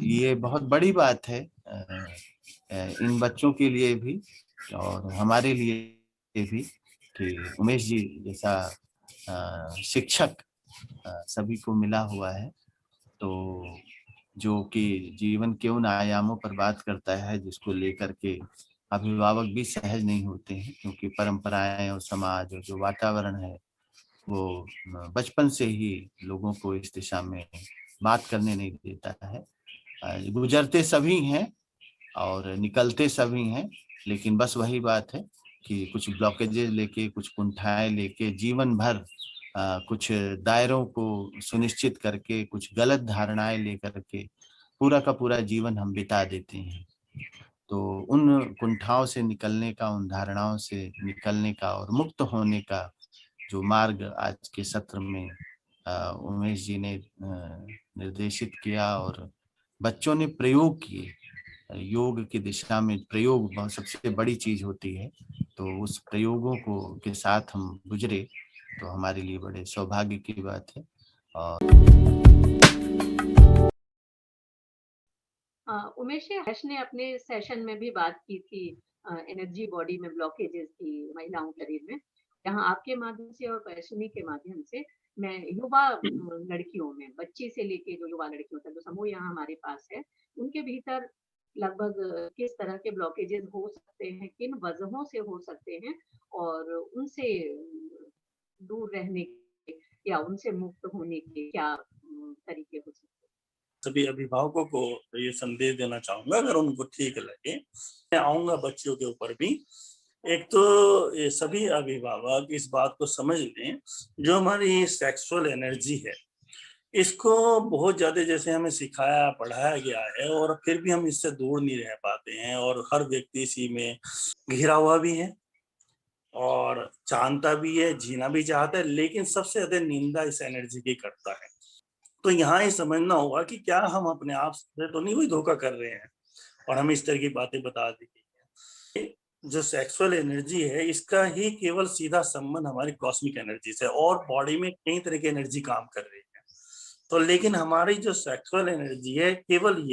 ये बहुत बड़ी बात है इन बच्चों के लिए भी और हमारे लिए भी कि उमेश जी जैसा शिक्षक सभी को मिला हुआ है, तो जो कि जीवन के उन आयामों पर बात करता है जिसको लेकर के अभिभावक भी सहज नहीं होते हैं, क्योंकि परंपराएं और समाज और जो वातावरण है वो बचपन से ही लोगों को इस दिशा में बात करने नहीं देता है। गुजरते सभी हैं और निकलते सभी हैं, लेकिन बस वही बात है कि कुछ ब्लॉकेजेस लेके, कुछ कुंठाएं लेके जीवन भर कुछ दायरों को सुनिश्चित करके, कुछ गलत धारणाएं लेकर के पूरा का पूरा जीवन हम बिता देते हैं। तो उन कुंठाओं से निकलने का, उन धारणाओं से निकलने का और मुक्त होने का जो मार्ग आज के सत्र में उमेश जी ने निर्देशित किया और बच्चों ने प्रयोग किए। योग की दिशा में प्रयोग बहुत सबसे बड़ी चीज होती है, तो उस प्रयोगों को के साथ हम गुजरे तो हमारे लिए बड़े सौभाग्य की बात है। और उमेश जी, हर्ष ने अपने सेशन में भी बात की थी एनर्जी बॉडी में ब्लॉकेजेस की महिलाओं शरीर में। यहाँ आपके माध्यम से और पैशनी के माध्यम से मैं युवा लड़कियों में, बच्ची से लेके जो युवा लड़कियों तक जो समूह यहाँ हमारे पास है, उनके भीतर लगभग किस तरह के ब्लॉकेजेस हो सकते हैं, किन वजहों से हो सकते हैं और उनसे दूर रहने के या उनसे मुक्त होने के क्या तरीके हो सकते हैं। सभी अभिभावकों को ये संदेश देना चाहूंगा, अगर उनको ठीक लगे। मैं आऊंगा बच्चियों के ऊपर भी। एक तो ये सभी अभिभावक इस बात को समझ लें, जो हमारी सेक्सुअल एनर्जी है इसको बहुत ज्यादा जैसे हमें सिखाया पढ़ाया गया है और फिर भी हम इससे दूर नहीं रह पाते हैं, और हर व्यक्ति इसी में घिरा हुआ भी है और जानता भी है, जीना भी चाहता है, लेकिन सबसे ज्यादा निंदा इस एनर्जी की करता है। तो यहाँ ये समझना होगा कि क्या हम अपने आप से तो नहीं कोई धोखा कर रहे हैं और हमें इस तरह की बातें बता दी गई है। जो सेक्सुअल एनर्जी है इसका ही केवल सीधा संबंध हमारी कॉस्मिक एनर्जी से, और बॉडी में कई तरह की एनर्जी काम कर रही है। तो लेकिन हमारी जो सेक्सुअल एनर्जी है, केवल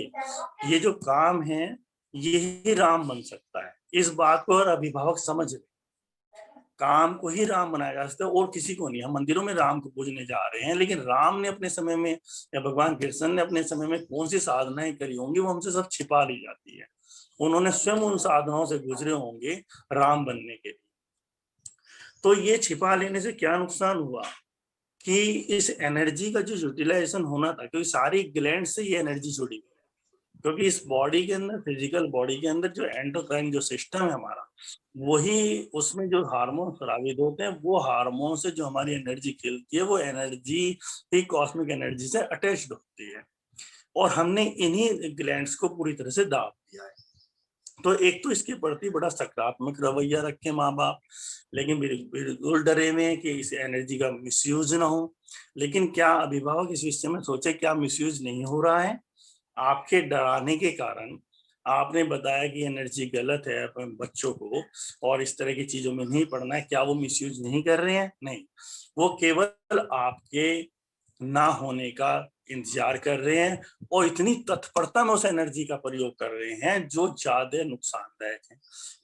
ये जो काम है यही राम बन सकता है। इस बात को और अभिभावक समझ ले, काम को ही राम बनाया जा सकता है और किसी को नहीं। हम मंदिरों में राम को पूजने जा रहे हैं, लेकिन राम ने अपने समय में या भगवान कृष्ण ने अपने समय में कौन सी साधनाएं करी होंगी वो हमसे सब छिपा ली जाती है। उन्होंने स्वयं उन साधनाओं से गुजरे होंगे राम बनने के लिए। तो ये छिपा लेने से क्या नुकसान हुआ कि इस एनर्जी का जो यूटिलाइजेशन होना था, क्योंकि सारी ग्लैंड से ये एनर्जी जुड़ी हुई है, क्योंकि इस बॉडी के अंदर, फिजिकल बॉडी के अंदर जो एंडोक्राइन जो सिस्टम है हमारा, वही उसमें जो हार्मोन स्रावित होते हैं, वो हार्मोन से जो हमारी एनर्जी खिलती है वो एनर्जी ही कॉस्मिक एनर्जी से अटैच्ड होती है, और हमने इन्हीं ग्लैंड्स को पूरी तरह से दाब दिया है। तो एक तो इसके प्रति बड़ा सकारात्मक रवैया रखे माँ बाप, लेकिन बिल्कुल डरे हुए हैं कि इस एनर्जी का मिसयूज ना हो। लेकिन क्या अभिभावक इस विषय में सोचे क्या मिसयूज नहीं हो रहा है? आपके डराने के कारण आपने बताया कि एनर्जी गलत है अपने बच्चों को और इस तरह की चीजों में नहीं पढ़ना है, क्या वो मिसयूज नहीं कर रहे हैं? नहीं, वो केवल आपके ना होने का इंतजार कर रहे हैं और इतनी तत्परता में उस एनर्जी का प्रयोग कर रहे हैं जो ज्यादा नुकसानदायक है।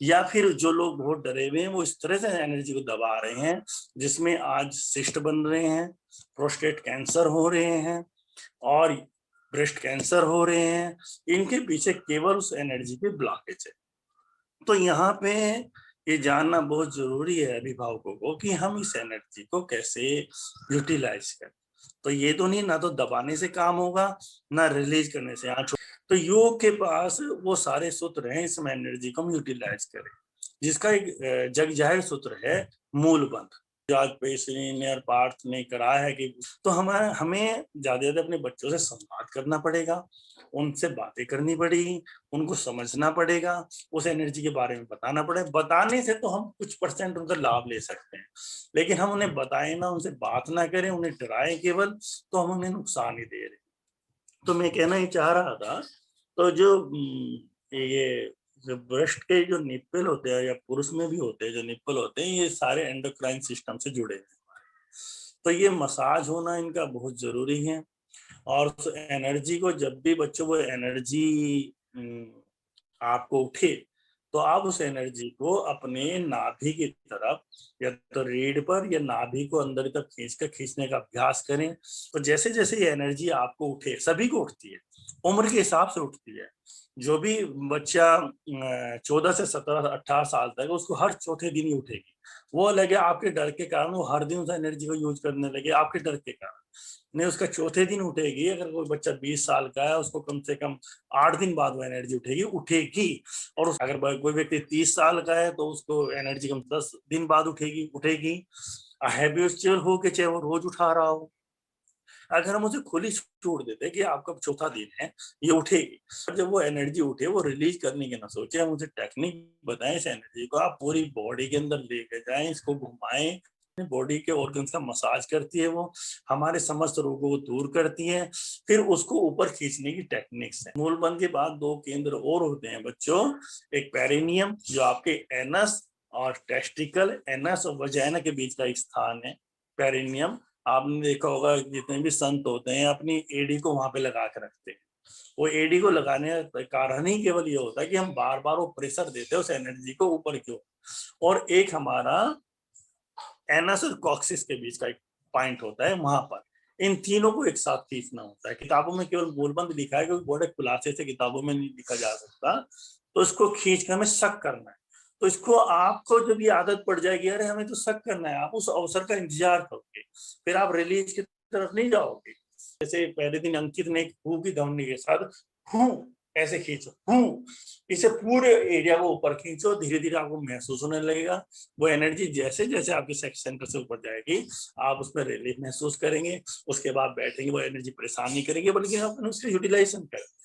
या फिर जो लोग बहुत डरे हुए हैं वो इस तरह से एनर्जी को दबा रहे हैं जिसमें आज सिस्ट बन रहे हैं, प्रोस्टेट कैंसर हो रहे हैं और ब्रेस्ट कैंसर हो रहे हैं। इनके पीछे केवल उस एनर्जी के ब्लॉकेज है। तो यहाँ पे ये जानना बहुत जरूरी है अभिभावकों को कि हम इस एनर्जी को कैसे यूटिलाइज करें। तो ये तो नहीं, ना तो दबाने से काम होगा ना रिलीज करने से। तो योग के पास वो सारे सूत्र हैं इसमें एनर्जी को हम यूटिलाइज करें, जिसका एक जग जाहिर सूत्र है मूल बंध। आज पेशनी ने और पार्थ ने कराया है कि तो हमें ज्यादा अपने बच्चों से संवाद करना पड़ेगा, उनसे बातें करनी पड़ेगी, उनको समझना पड़ेगा, उस एनर्जी के बारे में बताना पड़ेगा। बताने से तो हम कुछ परसेंट उनका लाभ ले सकते हैं, लेकिन हम उन्हें बताएं ना, उनसे बात ना करें, उन्हें डराएं केवल, तो हम उन्हें नुकसान ही दे रहे हैं। तो मैं कहना ही चाह रहा था, तो जो ये जो ब्रेस्ट के जो निप्पल होते हैं या पुरुष में भी होते हैं जो निप्पल होते हैं, ये सारे एंडोक्राइन सिस्टम से जुड़े हैं। तो ये मसाज होना इनका बहुत जरूरी है। और उस एनर्जी को जब भी बच्चों वो एनर्जी आपको उठे तो आप उस एनर्जी को अपने नाभि की तरफ या तो रीढ़ पर या नाभि को अंदर तक खींचने का अभ्यास करें। तो जैसे जैसे ये एनर्जी आपको उठे, सभी को उठती है, उम्र के हिसाब से उठती है। जो भी बच्चा 14 से 17 18 साल तक, उसको हर चौथे दिन ही उठेगी। वो लगे आपके डर के कारण वो हर दिन उस एनर्जी को यूज करने लगे, आपके डर के कारण नहीं, उसका चौथे दिन उठेगी। अगर कोई बच्चा 20 साल का है, उसको कम से कम 8 दिन बाद वो एनर्जी उठेगी। और अगर कोई व्यक्ति 30 साल का है तो उसको एनर्जी कम 10 दिन बाद उठेगी। हैबिचुअल हो के चाहे वो रोज उठा रहा हो। अगर हम उसे खुली छूट देते कि आपका चौथा दिन है, ये उठेगी, जब वो एनर्जी उठे वो रिलीज करने की ना सोचे, हम उसे टेक्निक बताएं। इस एनर्जी को आप पूरी बॉडी के अंदर लेके जाएं, इसको घुमाएं, बॉडी के ऑर्गन्स का मसाज करती है, वो हमारे समस्त रोगों को दूर करती है। फिर उसको ऊपर खींचने की टेक्निक्स है। मूलबंध के बाद 2 केंद्र और होते हैं बच्चों, एक पेरिनियम जो आपके एनस और टेस्टिकल, एनस और वजाइना के बीच का एक स्थान है पेरिनियम। आपने देखा होगा जितने भी संत होते हैं अपनी एडी को वहां पे लगा के रखते हैं। वो एडी को लगाने का कारण ही केवल ये होता है कि हम बार बार वो प्रेशर देते हैं उस एनर्जी को ऊपर की ओर। और एक हमारा एनस और कॉक्सिस के बीच का एक पॉइंट होता है, वहां पर इन तीनों को एक साथ खींचना होता है। किताबों में केवल मूलबंध लिखा है, क्योंकि बड़े खुलासे से किताबों में नहीं लिखा जा सकता। तो इसको खींच कर हमें शक करना है। तो इसको आपको जब ये आदत पड़ जाएगी, अरे हमें तो शक करना है, आप उस अवसर का इंतजार करोगे, फिर आप रिलीज की तरफ नहीं जाओगे। जैसे पहले दिन अंकित ने हु की ध्वनि के साथ हु ऐसे खींचो, हु, इसे पूरे एरिया को ऊपर खींचो, धीरे धीरे आपको महसूस होने लगेगा। वो एनर्जी जैसे जैसे आपके सेक्स सेंटर से ऊपर जाएगी, आप उसमें रिलीफ महसूस करेंगे। उसके बाद बैठेंगे, वो एनर्जी परेशान नहीं करेंगे, बल्कि आप उसका यूटिलाइजेशन करेंगे।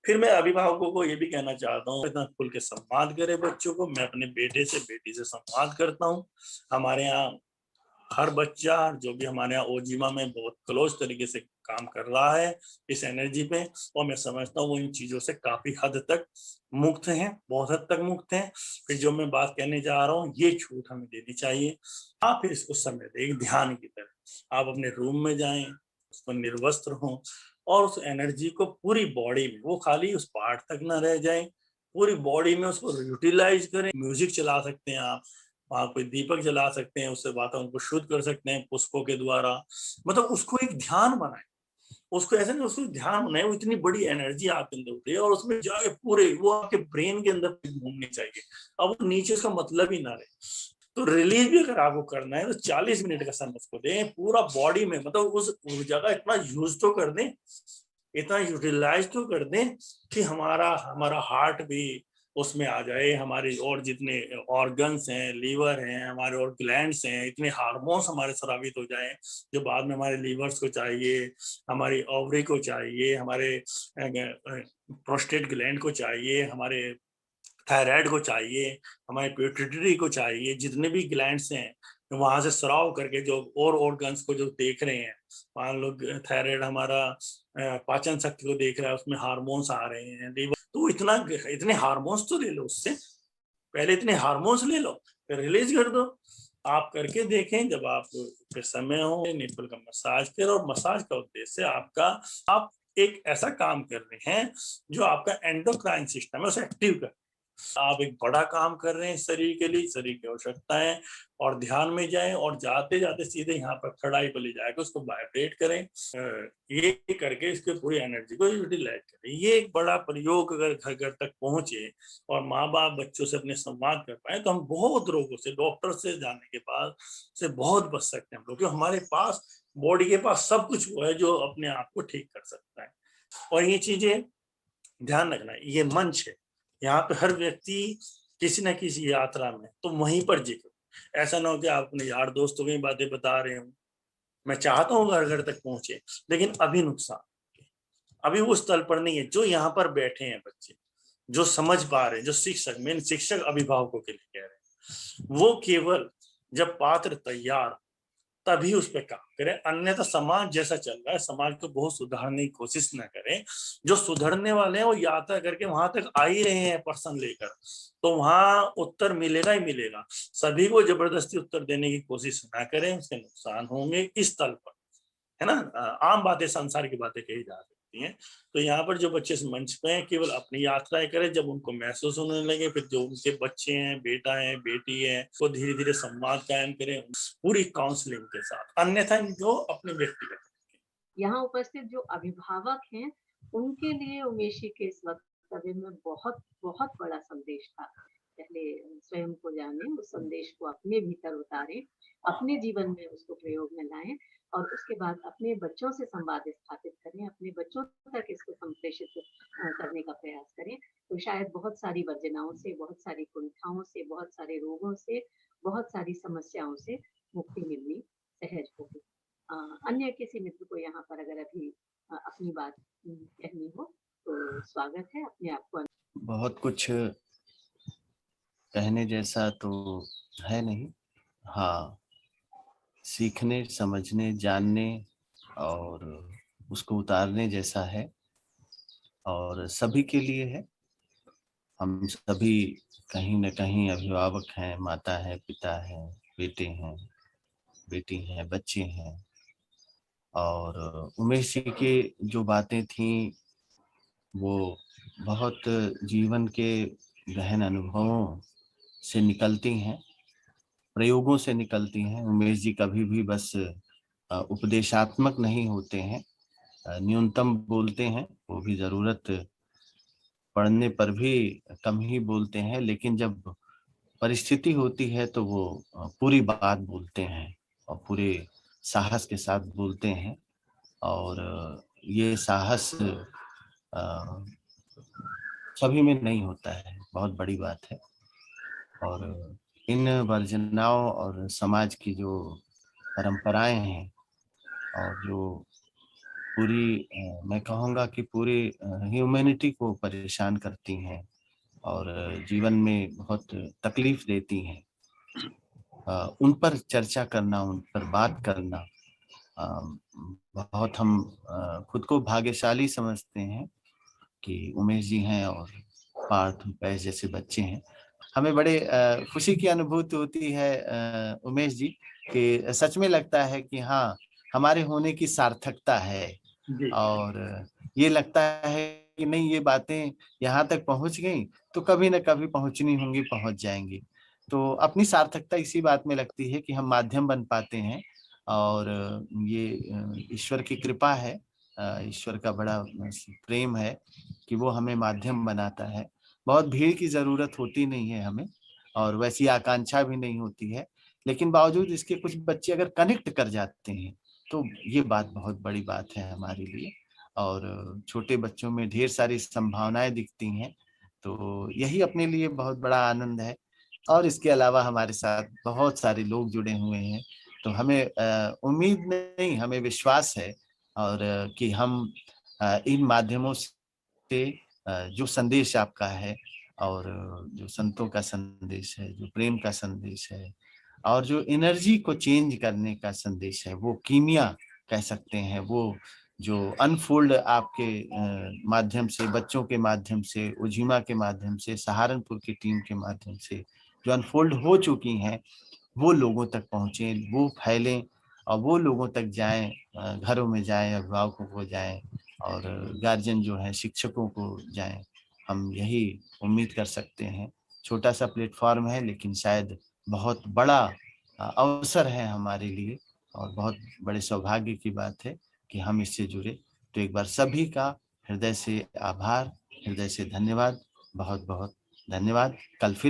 फिर मैं अभिभावकों को ये भी कहना चाहता हूँ, इतना खुल के संवाद करें बच्चों को। मैं अपने बेटे से, बेटी से संवाद करता हूँ। हमारे यहाँ हर बच्चा जो भी हमारे यहाँ ओजिमा में बहुत क्लोज तरीके से काम कर रहा है इस एनर्जी पे, और मैं समझता हूँ वो इन चीजों से काफी हद तक मुक्त हैं, बहुत हद तक मुक्त हैं। फिर जो मैं बात कहने जा रहा हूँ, ये छूट हमें देनी चाहिए। आप फिर इसको समय दें ध्यान की तरह। आप अपने रूम में जाएं, उस पर निर्वस्त्र हों, और उस एनर्जी को पूरी बॉडी में, वो खाली उस पार्ट तक ना रह जाए, पूरी बॉडी में उसको यूटिलाइज करें। म्यूजिक चला सकते हैं आप, वहां कोई दीपक जला सकते हैं, उससे वातावरण को शुद्ध कर सकते हैं पुष्पों के द्वारा। मतलब उसको एक ध्यान बनाए, उसको ऐसे नहीं, उसको ध्यान बनाए। वो इतनी बड़ी एनर्जी आपके अंदर उठे और उसमें जाके पूरे वो आपके ब्रेन के अंदर घूमनी चाहिए। अब वो नीचे उसका मतलब ही ना रहे। तो रिलीज भी अगर आपको करना है तो 40 मिनट का समय उसको दें पूरा बॉडी में। मतलब उस ऊर्जा का इतना यूज तो कर दें, इतना यूटिलाइज तो कर दें कि हमारा हार्ट भी उसमें आ जाए, हमारे और जितने ऑर्गन्स हैं, लीवर हैं, हमारे और ग्लैंड्स हैं, इतने हार्मोन्स हमारे स्रावित हो जाएं जो बाद में हमारे लीवर्स को चाहिए, हमारी ओवरी को चाहिए, हमारे प्रोस्टेट ग्लैंड को चाहिए, हमारे थायराइड को चाहिए, हमारे पिट्यूटरी को चाहिए। जितने भी ग्लैंड्स हैं वहां से स्राव करके जो और ऑर्गन्स को जो देख रहे हैं, मान लो थायराइड हमारा पाचन शक्ति को देख रहा है, उसमें हार्मोन्स आ रहे हैं। तो इतने हार्मोन्स तो ले लो उससे पहले, इतने हार्मोन्स ले लो फिर रिलीज कर दो। आप करके देखें, जब आप पे समय हो निप्पल का मसाज करें। और मसाज का उद्देश्य आप एक ऐसा काम कर रहे हैं जो आपका एंडोक्राइन सिस्टम है उसे एक्टिव कर। आप एक बड़ा काम कर रहे हैं शरीर के लिए, शरीर की आवश्यकता है। और ध्यान में जाएं और जाते जाते सीधे यहाँ पर खड़ाई पर ले जाकर उसको वाइब्रेट करें। ये करके इसके पूरी एनर्जी को यूटिलाइज करें। ये एक बड़ा प्रयोग अगर घर घर तक पहुंचे और माँ बाप बच्चों से अपने संवाद कर पाए तो हम बहुत रोगों से, डॉक्टर से जाने के बाद से बहुत बच सकते हैं हम लोग। हमारे पास बॉडी के पास सब कुछ वो है जो अपने आप को ठीक कर सकता है। और ये चीजें ध्यान रखना, ये मंच है, यहाँ पे हर व्यक्ति किसी न किसी यात्रा में, तो वहीं पर जिक्र। ऐसा ना हो कि आप अपने यार दोस्तों की बातें बता रहे हो। मैं चाहता हूँ घर घर तक पहुंचे, लेकिन अभी नुकसान, अभी वो स्थल पर नहीं है। जो यहाँ पर बैठे हैं बच्चे, जो समझ पा रहे हैं, जो शिक्षक, मेन शिक्षक अभिभावकों के लिए कह रहे हैं, वो केवल जब पात्र तैयार तभी उस पर काम करें। अन्यथा समाज जैसा चल रहा है, समाज को बहुत सुधारने की कोशिश ना करें। जो सुधरने वाले हैं वो यात्रा करके वहां तक आ ही रहे हैं पर्सन लेकर, तो वहां उत्तर मिलेगा ही मिलेगा। सभी को जबरदस्ती उत्तर देने की कोशिश ना करें, उसके नुकसान होंगे इस तल पर। है ना, आम बातें, संसार की बातें कही जा सकती हैं। तो यहाँ पर जो बच्चे इस मंच पे हैं केवल अपनी यात्राएं करें, जब उनको महसूस होने लगे फिर जो उनके बच्चे हैं, बेटा है, बेटी है, वो धीरे धीरे संवाद कायम करें पूरी काउंसलिंग के साथ, अन्यथा इनको अपने व्यक्तिगत। यहाँ उपस्थित जो अभिभावक हैं उनके लिए उमेश जी के इस वक्तव्य में बहुत बहुत बड़ा संदेश था। पहले स्वयं को जाने, उस संदेश को अपने भीतर उतारें, अपने जीवन में उसको प्रयोग में लाएं और उसके बाद अपने बच्चों से संवाद स्थापित करें, अपने बच्चों तक इसको संप्रेषित करने का प्रयास करें। तो शायद बहुत सारी वर्जनाओं से, बहुत सारी कुंठाओं से, बहुत सारे रोगों से, बहुत सारी समस्याओं से मुक्ति मिलनी सहज होगी। अन्य किसी मित्र को यहाँ पर अगर अभी अपनी बात कहनी हो तो स्वागत है। अपने आप को बहुत कुछ कहने जैसा तो है नहीं, हाँ, सीखने, समझने, जानने और उसको उतारने जैसा है और सभी के लिए है। हम सभी कहीं न कहीं अभिभावक हैं, माता है, पिता है, बेटे हैं, बेटी हैं, बच्चे हैं। और उमेश जी की जो बातें थीं वो बहुत जीवन के गहन अनुभवों से निकलती हैं, प्रयोगों से निकलती हैं। उमेश जी कभी भी बस उपदेशात्मक नहीं होते हैं, न्यूनतम बोलते हैं, वो भी जरूरत पड़ने पर भी कम ही बोलते हैं, लेकिन जब परिस्थिति होती है तो वो पूरी बात बोलते हैं और पूरे साहस के साथ बोलते हैं। और ये साहस सभी में नहीं होता है, बहुत बड़ी बात है। और इन वर्जनाओं और समाज की जो परंपराएं हैं और जो पूरी मैं कहूँगा कि पूरी ह्यूमैनिटी को परेशान करती हैं और जीवन में बहुत तकलीफ देती हैं, उन पर चर्चा करना, उन पर बात करना, बहुत हम खुद को भाग्यशाली समझते हैं कि उमेश जी हैं और पार्थ पैस जैसे बच्चे हैं। हमें बड़े खुशी की अनुभूति होती है उमेश जी, कि सच में लगता है कि हाँ, हमारे होने की सार्थकता है। और ये लगता है कि नहीं, ये बातें यहाँ तक पहुँच गई तो कभी न कभी पहुँचनी होंगी, पहुँच जाएंगी। तो अपनी सार्थकता इसी बात में लगती है कि हम माध्यम बन पाते हैं और ये ईश्वर की कृपा है, ईश्वर का बड़ा प्रेम है कि वो हमें माध्यम बनाता है। बहुत भीड़ की जरूरत होती नहीं है हमें और वैसी आकांक्षा भी नहीं होती है, लेकिन बावजूद इसके कुछ बच्चे अगर कनेक्ट कर जाते हैं तो ये बात बहुत बड़ी बात है हमारे लिए। और छोटे बच्चों में ढेर सारी संभावनाएं दिखती हैं, तो यही अपने लिए बहुत बड़ा आनंद है। और इसके अलावा हमारे साथ बहुत सारे लोग जुड़े हुए हैं, तो हमें उम्मीद नहीं, हमें विश्वास है और कि हम इन माध्यमों से जो संदेश आपका है और जो संतों का संदेश है, जो प्रेम का संदेश है और जो एनर्जी को चेंज करने का संदेश है, वो कीमिया कह सकते हैं, वो जो अनफोल्ड आपके माध्यम से, बच्चों के माध्यम से, उजिमा के माध्यम से, सहारनपुर की टीम के माध्यम से जो अनफोल्ड हो चुकी हैं, वो लोगों तक पहुँचे, वो फैलें और वो लोगों तक जाएं, घरों में जाएं, अभिभावकों को जाएं और गार्जियन जो है शिक्षकों को जाएं। हम यही उम्मीद कर सकते हैं। छोटा सा प्लेटफॉर्म है लेकिन शायद बहुत बड़ा अवसर है हमारे लिए और बहुत बड़े सौभाग्य की बात है कि हम इससे जुड़े। तो एक बार सभी का हृदय से आभार, हृदय से धन्यवाद, बहुत बहुत धन्यवाद। कल फिर